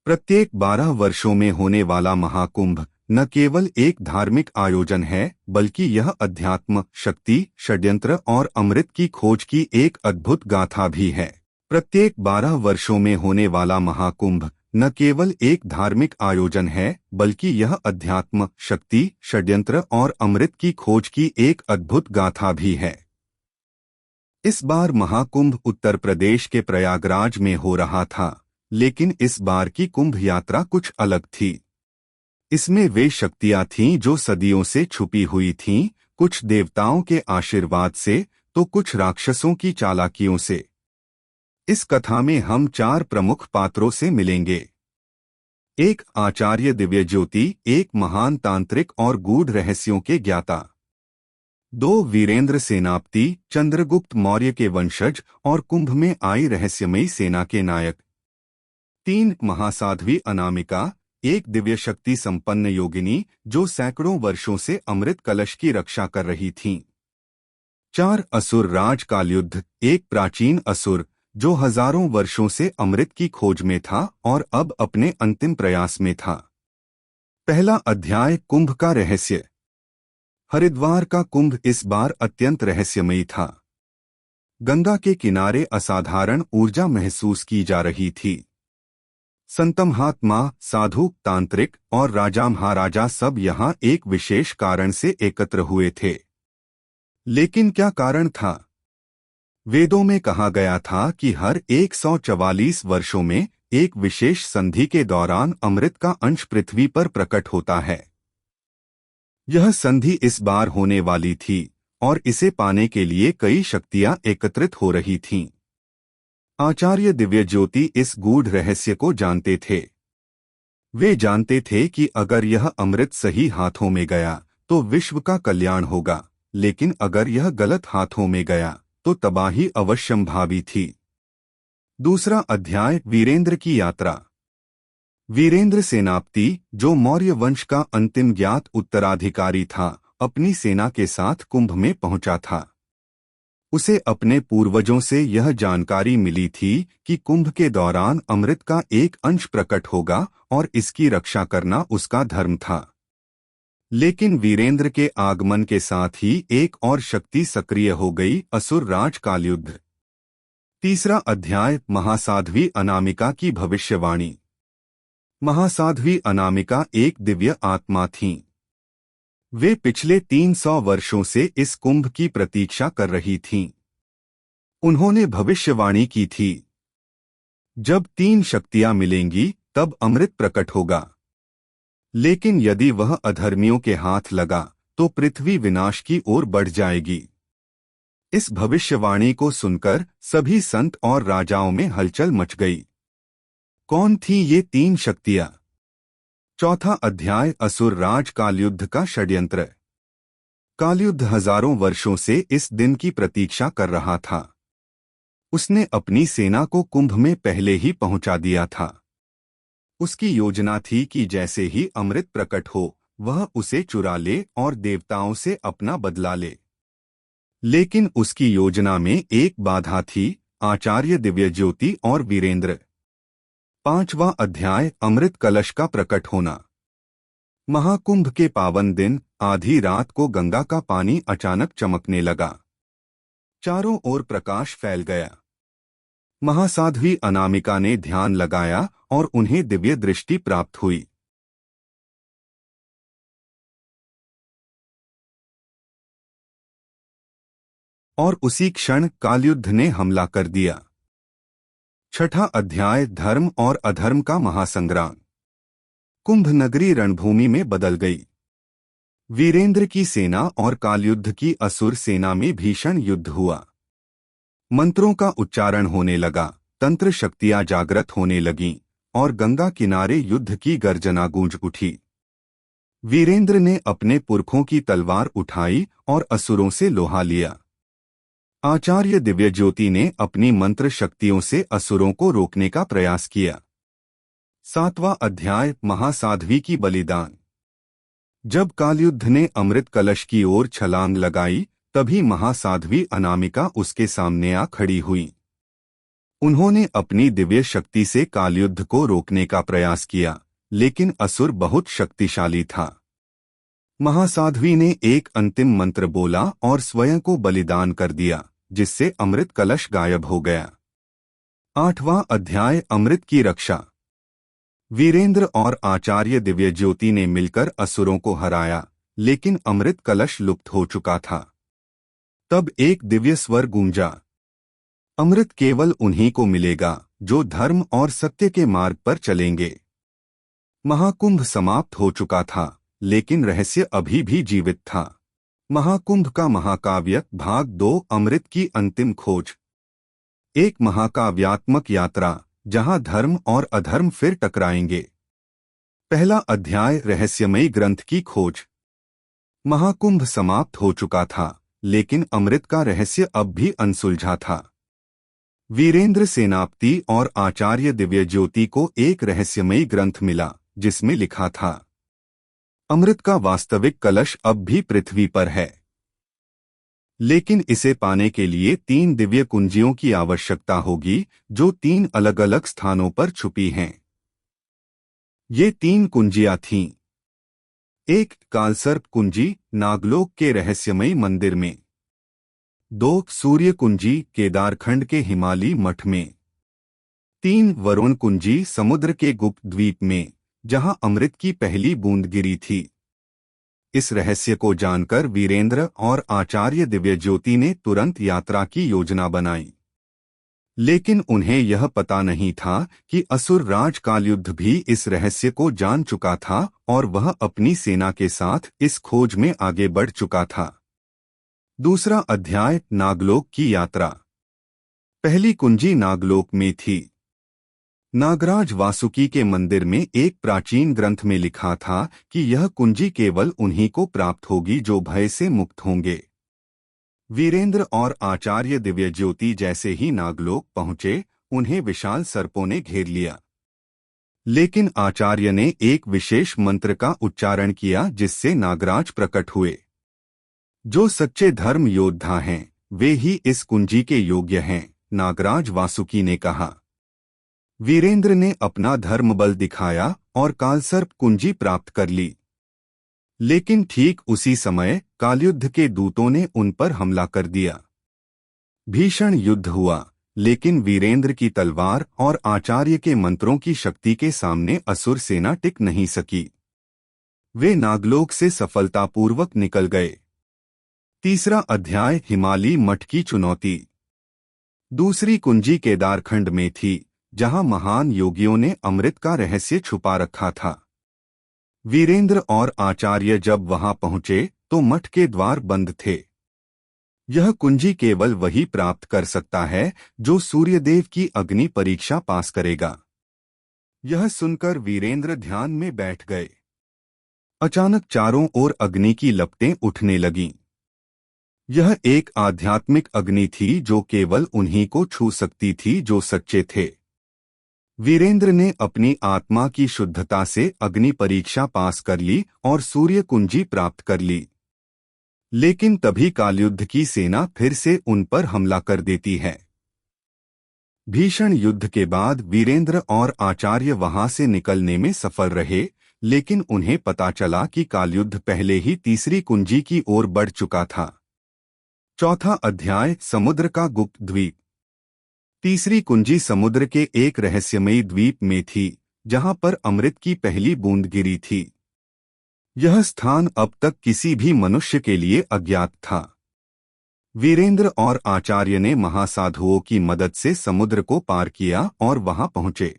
प्रत्येक 12 वर्षों में होने वाला महाकुंभ न केवल एक धार्मिक आयोजन है, बल्कि यह अध्यात्म, शक्ति, षड्यंत्र और अमृत की खोज की एक अद्भुत गाथा भी है। प्रत्येक 12 वर्षों में होने वाला महाकुंभ न केवल एक धार्मिक आयोजन है, बल्कि यह अध्यात्म, शक्ति, षड्यंत्र और अमृत की खोज की एक अद्भुत गाथा भी है। इस बार महाकुंभ उत्तर प्रदेश के प्रयागराज में हो रहा था, लेकिन इस बार की कुंभ यात्रा कुछ अलग थी। इसमें वे शक्तियां थीं जो सदियों से छुपी हुई थीं, कुछ देवताओं के आशीर्वाद से तो कुछ राक्षसों की चालाकियों से। इस कथा में हम 4 प्रमुख पात्रों से मिलेंगे। एक आचार्य दिव्यज्योति, एक महान तांत्रिक और गूढ़ रहस्यों के ज्ञाता। 2 वीरेंद्र सेनापति, चंद्रगुप्त मौर्य के वंशज और कुंभ में आई रहस्यमयी सेना के नायक। 3 महासाध्वी अनामिका, एक दिव्य शक्ति संपन्न योगिनी जो सैकड़ों वर्षों से अमृत कलश की रक्षा कर रही थीं। 4 असुर राज कालयुद्ध, एक प्राचीन असुर जो हजारों वर्षों से अमृत की खोज में था और अब अपने अंतिम प्रयास में था। पहला अध्याय, कुंभ का रहस्य। हरिद्वार का कुंभ इस बार अत्यंत रहस्यमयी था। गंगा के किनारे असाधारण ऊर्जा महसूस की जा रही थी। संत महात्मा, साधु, तांत्रिक और राजा महाराजा सब यहाँ एक विशेष कारण से एकत्र हुए थे। लेकिन क्या कारण था? वेदों में कहा गया था कि हर 144 वर्षों में एक विशेष संधि के दौरान अमृत का अंश पृथ्वी पर प्रकट होता है। यह संधि इस बार होने वाली थी और इसे पाने के लिए कई शक्तियां एकत्रित हो रही थीं। आचार्य दिव्यज्योति इस गूढ़ रहस्य को जानते थे। वे जानते थे कि अगर यह अमृत सही हाथों में गया तो विश्व का कल्याण होगा, लेकिन अगर यह गलत हाथों में गया तो तबाही अवश्यंभावी थी। दूसरा अध्याय, वीरेंद्र की यात्रा। वीरेंद्र सेनापति, जो मौर्य वंश का अंतिम ज्ञात उत्तराधिकारी था, अपनी सेना के साथ कुंभ में पहुंचा था। उसे अपने पूर्वजों से यह जानकारी मिली थी कि कुंभ के दौरान अमृत का एक अंश प्रकट होगा और इसकी रक्षा करना उसका धर्म था। लेकिन वीरेंद्र के आगमन के साथ ही एक और शक्ति सक्रिय हो गई, असुर राज कालयुद्ध। तीसरा अध्याय, महासाध्वी अनामिका की भविष्यवाणी। महासाध्वी अनामिका एक दिव्य आत्मा थीं। वे पिछले 300 वर्षों से इस कुंभ की प्रतीक्षा कर रही थीं। उन्होंने भविष्यवाणी की थी, जब 3 शक्तियां मिलेंगी तब अमृत प्रकट होगा। लेकिन यदि वह अधर्मियों के हाथ लगा तो पृथ्वी विनाश की ओर बढ़ जाएगी। इस भविष्यवाणी को सुनकर सभी संत और राजाओं में हलचल मच गई। कौन थी ये 3 शक्तियां? चौथा अध्याय, असुर राज कालयुद्ध का षड्यंत्र। कालयुद्ध हजारों वर्षों से इस दिन की प्रतीक्षा कर रहा था। उसने अपनी सेना को कुंभ में पहले ही पहुंचा दिया था। उसकी योजना थी कि जैसे ही अमृत प्रकट हो वह उसे चुरा ले और देवताओं से अपना बदला ले। लेकिन उसकी योजना में एक बाधा थी, आचार्य दिव्यज्योति और वीरेंद्र। 5वां अध्याय, अमृत कलश का प्रकट होना। महाकुंभ के पावन दिन आधी रात को गंगा का पानी अचानक चमकने लगा। चारों ओर प्रकाश फैल गया। महासाध्वी अनामिका ने ध्यान लगाया और उन्हें दिव्य दृष्टि प्राप्त हुई। और उसी क्षण कालयुद्ध ने हमला कर दिया। छठा अध्याय, धर्म और अधर्म का महासंग्राम। कुंभ नगरी रणभूमि में बदल गई। वीरेंद्र की सेना और कालयुद्ध की असुर सेना में भीषण युद्ध हुआ। मंत्रों का उच्चारण होने लगा, तंत्र शक्तियां जागृत होने लगीं और गंगा किनारे युद्ध की गर्जना गूंज उठी। वीरेंद्र ने अपने पुरखों की तलवार उठाई और असुरों से लोहा लिया। आचार्य दिव्यज्योति ने अपनी मंत्र शक्तियों से असुरों को रोकने का प्रयास किया। 7वां अध्याय, महासाध्वी की बलिदान। जब कालयुद्ध ने अमृत कलश की ओर छलांग लगाई, तभी महासाध्वी अनामिका उसके सामने आ खड़ी हुई। उन्होंने अपनी दिव्य शक्ति से कालयुद्ध को रोकने का प्रयास किया, लेकिन असुर बहुत शक्तिशाली था। महासाध्वी ने एक अंतिम मंत्र बोला और स्वयं को बलिदान कर दिया, जिससे अमृत कलश गायब हो गया। 8वां अध्याय, अमृत की रक्षा। वीरेंद्र और आचार्य दिव्यज्योति ने मिलकर असुरों को हराया, लेकिन अमृत कलश लुप्त हो चुका था। तब एक दिव्य स्वर गूंजा, अमृत केवल उन्हीं को मिलेगा जो धर्म और सत्य के मार्ग पर चलेंगे। महाकुंभ समाप्त हो चुका था, लेकिन रहस्य अभी भी जीवित था। महाकुंभ का महाकाव्य भाग 2, अमृत की अंतिम खोज। एक महाकाव्यात्मक यात्रा जहां धर्म और अधर्म फिर टकराएंगे। पहला अध्याय, रहस्यमयी ग्रंथ की खोज। महाकुंभ समाप्त हो चुका था, लेकिन अमृत का रहस्य अब भी अनसुलझा था। वीरेंद्र सेनापति और आचार्य दिव्यज्योति को एक रहस्यमयी ग्रंथ मिला, जिसमें लिखा था, अमृत का वास्तविक कलश अब भी पृथ्वी पर है, लेकिन इसे पाने के लिए 3 दिव्य कुंजियों की आवश्यकता होगी, जो 3 अलग-अलग स्थानों पर छुपी हैं। ये 3 कुंजियां थीं। 1, कालसर्प कुंजी, नागलोक के रहस्यमयी मंदिर में। 2, सूर्य कुंजी, केदारखंड के हिमालयी मठ में। 3, वरुण कुंजी, समुद्र के गुप्त द्वीप में, जहां अमृत की पहली बूंद गिरी थी। इस रहस्य को जानकर वीरेंद्र और आचार्य दिव्यज्योति ने तुरंत यात्रा की योजना बनाई, लेकिन उन्हें यह पता नहीं था कि असुर राज कालयुद्ध भी इस रहस्य को जान चुका था और वह अपनी सेना के साथ इस खोज में आगे बढ़ चुका था। दूसरा अध्याय, नागलोक की यात्रा। पहली कुंजी नागलोक में थी। नागराज वासुकी के मंदिर में एक प्राचीन ग्रंथ में लिखा था कि यह कुंजी केवल उन्हीं को प्राप्त होगी जो भय से मुक्त होंगे। वीरेंद्र और आचार्य दिव्यज्योति जैसे ही नागलोक पहुंचे, उन्हें विशाल सर्पों ने घेर लिया। लेकिन आचार्य ने एक विशेष मंत्र का उच्चारण किया, जिससे नागराज प्रकट हुए। जो सच्चे धर्म योद्धा हैं, वे ही इस कुंजी के योग्य हैं, नागराज वासुकी ने कहा। वीरेंद्र ने अपना धर्म बल दिखाया और कालसर्प कुंजी प्राप्त कर ली। लेकिन ठीक उसी समय कालयुद्ध के दूतों ने उन पर हमला कर दिया। भीषण युद्ध हुआ, लेकिन वीरेंद्र की तलवार और आचार्य के मंत्रों की शक्ति के सामने असुर सेना टिक नहीं सकी। वे नागलोक से सफलतापूर्वक निकल गए। तीसरा अध्याय, हिमालयी मठ की चुनौती। दूसरी कुंजी केदारखंड में थी, जहां महान योगियों ने अमृत का रहस्य छुपा रखा था। वीरेंद्र और आचार्य जब वहां पहुंचे तो मठ के द्वार बंद थे। यह कुंजी केवल वही प्राप्त कर सकता है जो सूर्यदेव की अग्नि परीक्षा पास करेगा। यह सुनकर वीरेंद्र ध्यान में बैठ गए। अचानक चारों ओर अग्नि की लपटें उठने लगीं। यह एक आध्यात्मिक अग्नि थी जो केवल उन्हीं को छू सकती थी जो सच्चे थे। वीरेंद्र ने अपनी आत्मा की शुद्धता से अग्नि परीक्षा पास कर ली और सूर्य कुंजी प्राप्त कर ली। लेकिन तभी कालयुद्ध की सेना फिर से उन पर हमला कर देती है। भीषण युद्ध के बाद वीरेंद्र और आचार्य वहां से निकलने में सफल रहे, लेकिन उन्हें पता चला कि कालयुद्ध पहले ही तीसरी कुंजी की ओर बढ़ चुका था। चौथा अध्याय, समुद्र का गुप्त द्वीप। तीसरी कुंजी समुद्र के एक रहस्यमयी द्वीप में थी, जहां पर अमृत की पहली बूंद गिरी थी। यह स्थान अब तक किसी भी मनुष्य के लिए अज्ञात था। वीरेंद्र और आचार्य ने महासाधुओं की मदद से समुद्र को पार किया और वहां पहुंचे।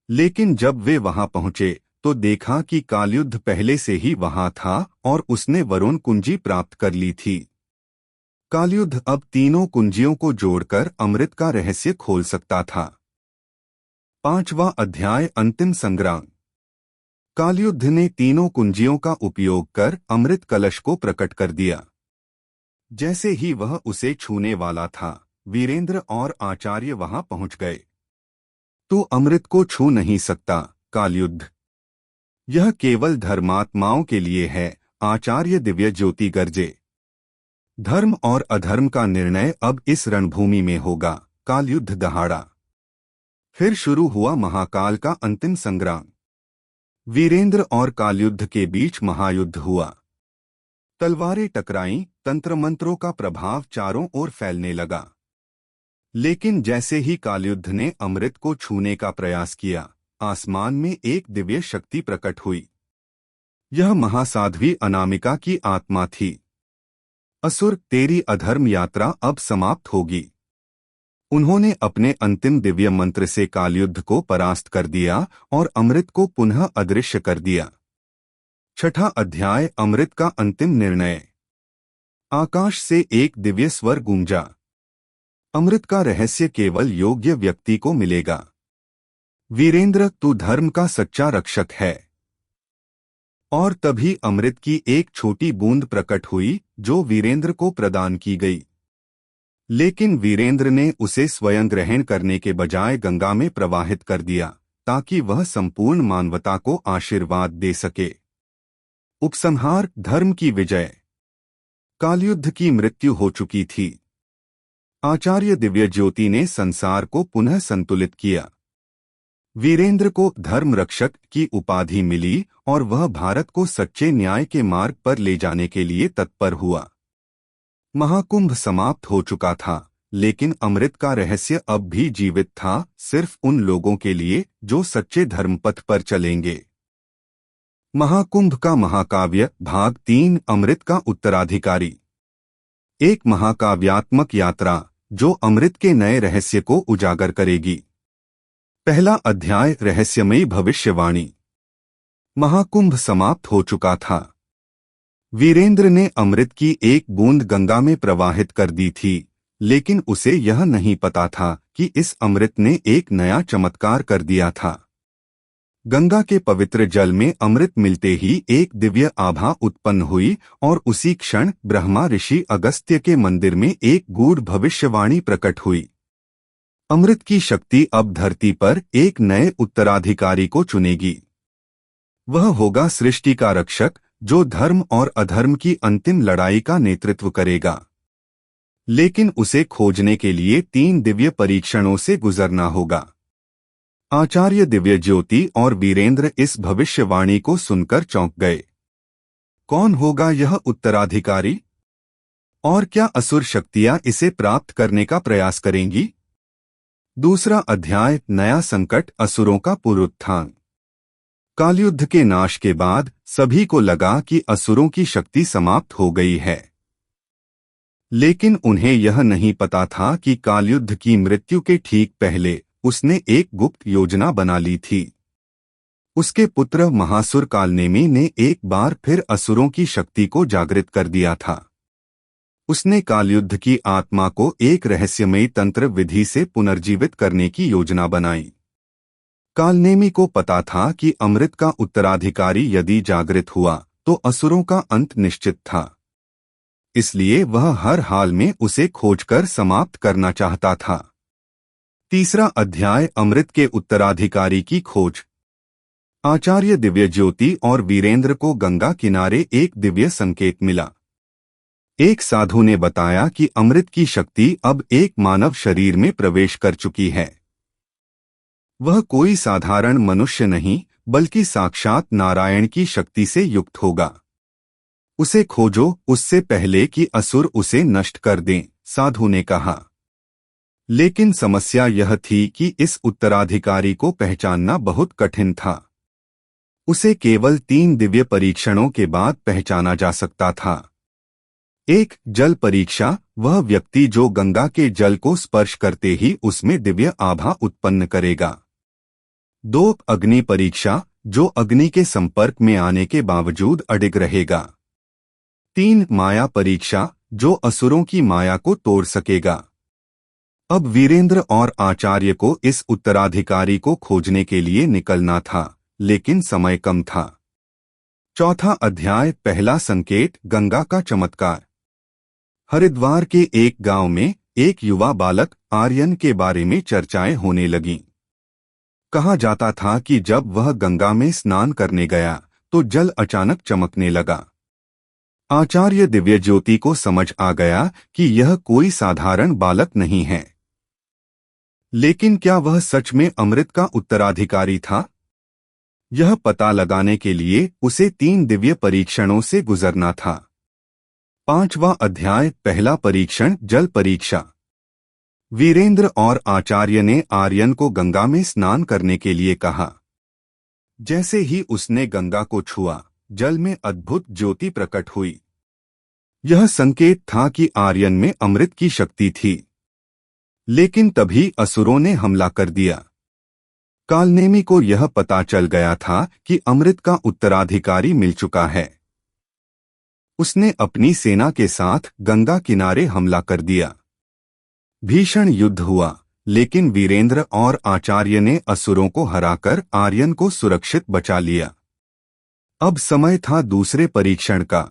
लेकिन जब वे वहां पहुंचे तो देखा कि कालयुद्ध पहले से ही वहां था और उसने वरुण कुंजी प्राप्त कर ली थी। कालयुद्ध अब तीनों कुंजियों को जोड़कर अमृत का रहस्य खोल सकता था। पांचवां अध्याय, अंतिम संग्राम। कालयुद्ध ने तीनों कुंजियों का उपयोग कर अमृत कलश को प्रकट कर दिया। जैसे ही वह उसे छूने वाला था, वीरेंद्र और आचार्य वहां पहुंच गए। तू अमृत को छू नहीं सकता, कालयुद्ध। यह केवल धर्मात्माओं के लिए है, आचार्य दिव्यज्योति गरजे। धर्म और अधर्म का निर्णय अब इस रणभूमि में होगा, कालयुद्ध दहाड़ा। फिर शुरू हुआ महाकाल का अंतिम संग्राम। वीरेंद्र और कालयुद्ध के बीच महायुद्ध हुआ। तलवारें टकराईं, तंत्र मंत्रों का प्रभाव चारों ओर फैलने लगा। लेकिन जैसे ही कालयुद्ध ने अमृत को छूने का प्रयास किया, आसमान में एक दिव्य शक्ति प्रकट हुई। यह महासाध्वी अनामिका की आत्मा थी। असुर, तेरी अधर्म यात्रा अब समाप्त होगी। उन्होंने अपने अंतिम दिव्य मंत्र से कालयुद्ध को परास्त कर दिया और अमृत को पुनः अदृश्य कर दिया। छठा अध्याय, अमृत का अंतिम निर्णय। आकाश से एक दिव्य स्वर गूंजा, अमृत का रहस्य केवल योग्य व्यक्ति को मिलेगा। वीरेंद्र, तू धर्म का सच्चा रक्षक है। और तभी अमृत की एक छोटी बूंद प्रकट हुई जो वीरेंद्र को प्रदान की गई। लेकिन वीरेंद्र ने उसे स्वयं ग्रहण करने के बजाय गंगा में प्रवाहित कर दिया ताकि वह संपूर्ण मानवता को आशीर्वाद दे सके। उपसंहार, धर्म की विजय। कालयुद्ध की मृत्यु हो चुकी थी। आचार्य दिव्य ज्योति ने संसार को पुनः संतुलित किया। वीरेंद्र को धर्म रक्षक की उपाधि मिली और वह भारत को सच्चे न्याय के मार्ग पर ले जाने के लिए तत्पर हुआ। महाकुंभ समाप्त हो चुका था, लेकिन अमृत का रहस्य अब भी जीवित था, सिर्फ उन लोगों के लिए जो सच्चे धर्मपथ पर चलेंगे। महाकुंभ का महाकाव्य भाग 3, अमृत का उत्तराधिकारी। एक महाकाव्यात्मक यात्रा जो अमृत के नए रहस्य को उजागर करेगी। पहला अध्याय, रहस्यमयी भविष्यवाणी। महाकुंभ समाप्त हो चुका था। वीरेंद्र ने अमृत की एक बूंद गंगा में प्रवाहित कर दी थी, लेकिन उसे यह नहीं पता था कि इस अमृत ने एक नया चमत्कार कर दिया था। गंगा के पवित्र जल में अमृत मिलते ही एक दिव्य आभा उत्पन्न हुई और उसी क्षण ब्रह्मा ऋषि अगस्त्य के मंदिर में एक गूढ़ भविष्यवाणी प्रकट हुई। अमृत की शक्ति अब धरती पर एक नए उत्तराधिकारी को चुनेगी। वह होगा सृष्टि का रक्षक जो धर्म और अधर्म की अंतिम लड़ाई का नेतृत्व करेगा। लेकिन उसे खोजने के लिए 3 दिव्य परीक्षणों से गुजरना होगा। आचार्य दिव्य ज्योति और वीरेंद्र इस भविष्यवाणी को सुनकर चौंक गए। कौन होगा यह उत्तराधिकारी? और क्या असुर शक्तियां इसे प्राप्त करने का प्रयास करेंगी? दूसरा अध्याय, नया संकट, असुरों का पुनरुत्थान। कालयुद्ध के नाश के बाद सभी को लगा कि असुरों की शक्ति समाप्त हो गई है। लेकिन उन्हें यह नहीं पता था कि कालयुद्ध की मृत्यु के ठीक पहले उसने एक गुप्त योजना बना ली थी। उसके पुत्र महासुर कालनेमी ने एक बार फिर असुरों की शक्ति को जागृत कर दिया था। उसने कालयुद्ध की आत्मा को एक रहस्यमयी तंत्र विधि से पुनर्जीवित करने की योजना बनाई। कालनेमी को पता था कि अमृत का उत्तराधिकारी यदि जागृत हुआ तो असुरों का अंत निश्चित था। इसलिए वह हर हाल में उसे खोजकर समाप्त करना चाहता था। तीसरा अध्याय, अमृत के उत्तराधिकारी की खोज। आचार्य दिव्य ज्योति और वीरेंद्र को गंगा किनारे एक दिव्य संकेत मिला। एक साधु ने बताया कि अमृत की शक्ति अब एक मानव शरीर में प्रवेश कर चुकी है। वह कोई साधारण मनुष्य नहीं, बल्कि साक्षात नारायण की शक्ति से युक्त होगा। उसे खोजो उससे पहले कि असुर उसे नष्ट कर दें, साधु ने कहा। लेकिन समस्या यह थी कि इस उत्तराधिकारी को पहचानना बहुत कठिन था। उसे केवल 3 दिव्य परीक्षणों के बाद पहचाना जा सकता था। एक, जल परीक्षा, वह व्यक्ति जो गंगा के जल को स्पर्श करते ही उसमें दिव्य आभा उत्पन्न करेगा। 2, अग्नि परीक्षा, जो अग्नि के संपर्क में आने के बावजूद अडिग रहेगा। 3, माया परीक्षा, जो असुरों की माया को तोड़ सकेगा। अब वीरेंद्र और आचार्य को इस उत्तराधिकारी को खोजने के लिए निकलना था, लेकिन समय कम था। चौथा अध्याय, पहला संकेत, गंगा का चमत्कार। हरिद्वार के एक गांव में एक युवा बालक आर्यन के बारे में चर्चाएं होने लगीं। कहा जाता था कि जब वह गंगा में स्नान करने गया तो जल अचानक चमकने लगा। आचार्य दिव्य ज्योति को समझ आ गया कि यह कोई साधारण बालक नहीं है। लेकिन क्या वह सच में अमृत का उत्तराधिकारी था? यह पता लगाने के लिए उसे 3 दिव्य परीक्षणों से गुजरना था। 5वां अध्याय, पहला परीक्षण, जल परीक्षा। वीरेंद्र और आचार्य ने आर्यन को गंगा में स्नान करने के लिए कहा। जैसे ही उसने गंगा को छुआ, जल में अद्भुत ज्योति प्रकट हुई। यह संकेत था कि आर्यन में अमृत की शक्ति थी। लेकिन तभी असुरों ने हमला कर दिया। कालनेमी को यह पता चल गया था कि अमृत का उत्तराधिकारी मिल चुका है। उसने अपनी सेना के साथ गंगा किनारे हमला कर दिया। भीषण युद्ध हुआ, लेकिन वीरेंद्र और आचार्य ने असुरों को हराकर आर्यन को सुरक्षित बचा लिया। अब समय था दूसरे परीक्षण का।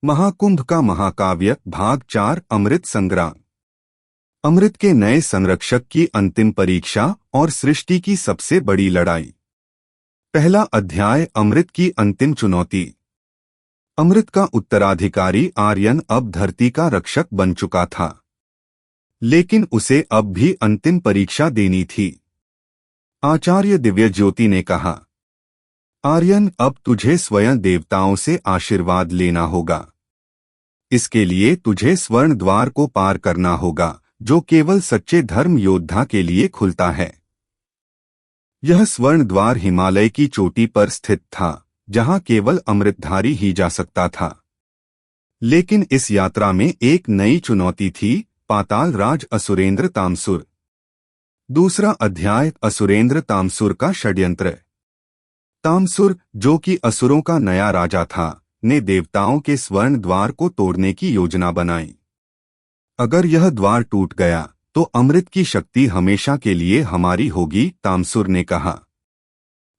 महाकुंभ का महाकाव्य, भाग 4, अमृत संग्राम। अमृत के नए संरक्षक की अंतिम परीक्षा और सृष्टि की सबसे बड़ी लड़ाई। पहला अध्याय, अमृत की अंतिम चुनौती। अमृत का उत्तराधिकारी आर्यन अब धरती का रक्षक बन चुका था, लेकिन उसे अब भी अंतिम परीक्षा देनी थी। आचार्य दिव्य ज्योति ने कहा, आर्यन, अब तुझे स्वयं देवताओं से आशीर्वाद लेना होगा। इसके लिए तुझे स्वर्ण द्वार को पार करना होगा, जो केवल सच्चे धर्म योद्धा के लिए खुलता है। यह स्वर्ण द्वार हिमालय की चोटी पर स्थित था, जहां केवल अमृतधारी ही जा सकता था। लेकिन इस यात्रा में एक नई चुनौती थी, पाताल राज असुरेंद्र तामसुर। दूसरा अध्याय, असुरेंद्र तामसुर का षड्यंत्र। तामसुर, जो कि असुरों का नया राजा था, ने देवताओं के स्वर्ण द्वार को तोड़ने की योजना बनाई। अगर यह द्वार टूट गया तो अमृत की शक्ति हमेशा के लिए हमारी होगी, तामसुर ने कहा।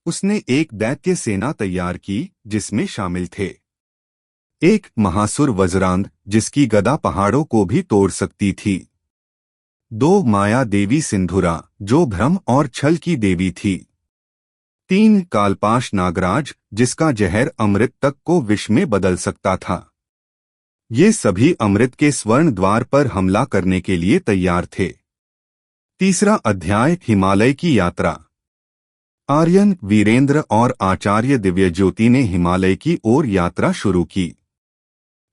उसने एक दैत्य सेना तैयार की जिसमें शामिल थे एक महासुर वज्रांध जिसकी गदा पहाड़ों को भी तोड़ सकती थी, दो माया देवी सिंधुरा जो भ्रम और छल की देवी थी, तीन कालपाश नागराज जिसका जहर अमृत तक को विष में बदल सकता था। ये सभी अमृत के स्वर्ण द्वार पर हमला करने के लिए तैयार थे। तीसरा अध्याय हिमालय की यात्रा। आर्यन, वीरेंद्र और आचार्य दिव्यज्योति ने हिमालय की ओर यात्रा शुरू की,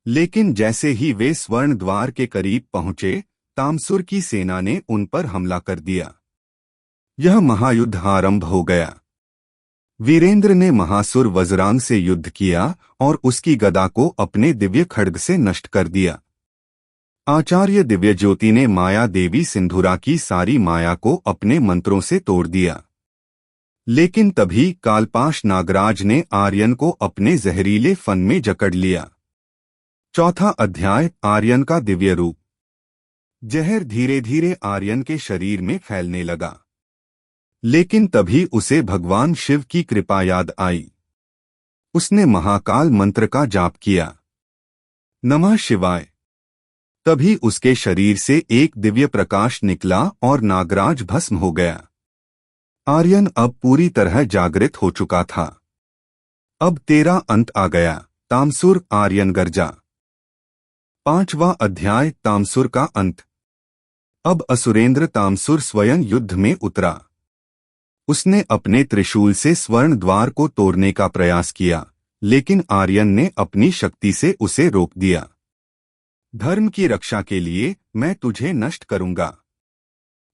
लेकिन जैसे ही वे स्वर्ण द्वार के करीब पहुंचे, तामसुर की सेना ने उन पर हमला कर दिया। यह महायुद्ध आरंभ हो गया। वीरेंद्र ने महासुर वज्रांग से युद्ध किया और उसकी गदा को अपने दिव्य खड्ग से नष्ट कर दिया। आचार्य दिव्यज्योति ने माया देवी सिंधुरा की सारी माया को अपने मंत्रों से तोड़ दिया, लेकिन तभी कालपाश नागराज ने आर्यन को अपने जहरीले फन में जकड़ लिया। चौथा अध्याय आर्यन का दिव्य रूप। जहर धीरे धीरे आर्यन के शरीर में फैलने लगा, लेकिन तभी उसे भगवान शिव की कृपा याद आई। उसने महाकाल मंत्र का जाप किया, नमः शिवाय। तभी उसके शरीर से एक दिव्य प्रकाश निकला और नागराज भस्म हो गया। आर्यन अब पूरी तरह जागृत हो चुका था। अब तेरा अंत आ गया, तामसुर, आर्यन गर्जा। पांचवा अध्याय तामसुर का अंत। अब असुरेंद्र तामसुर स्वयं युद्ध में उतरा। उसने अपने त्रिशूल से स्वर्ण द्वार को तोड़ने का प्रयास किया, लेकिन आर्यन ने अपनी शक्ति से उसे रोक दिया। धर्म की रक्षा के लिए मैं तुझे नष्ट करूंगा।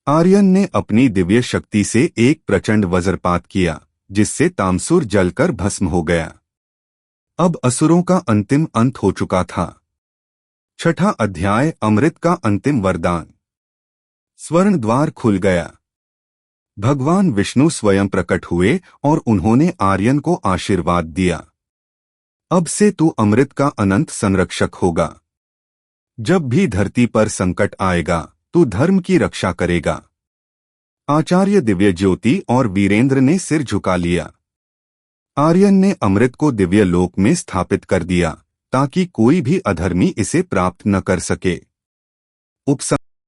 आर्यन ने अपनी दिव्य शक्ति से एक प्रचंड वज्रपात किया, जिससे तामसुर जलकर भस्म हो गया। अब असुरों का अंतिम अंत हो चुका था। छठा अध्याय अमृत का अंतिम वरदान। स्वर्ण द्वार खुल गया। भगवान विष्णु स्वयं प्रकट हुए और उन्होंने आर्यन को आशीर्वाद दिया, अब से तू अमृत का अनंत संरक्षक होगा। जब भी धरती पर संकट आएगा, तू धर्म की रक्षा करेगा। आचार्य दिव्यज्योति और वीरेंद्र ने सिर झुका लिया। आर्यन ने अमृत को दिव्य लोक में स्थापित कर दिया, ताकि कोई भी अधर्मी इसे प्राप्त न कर सके।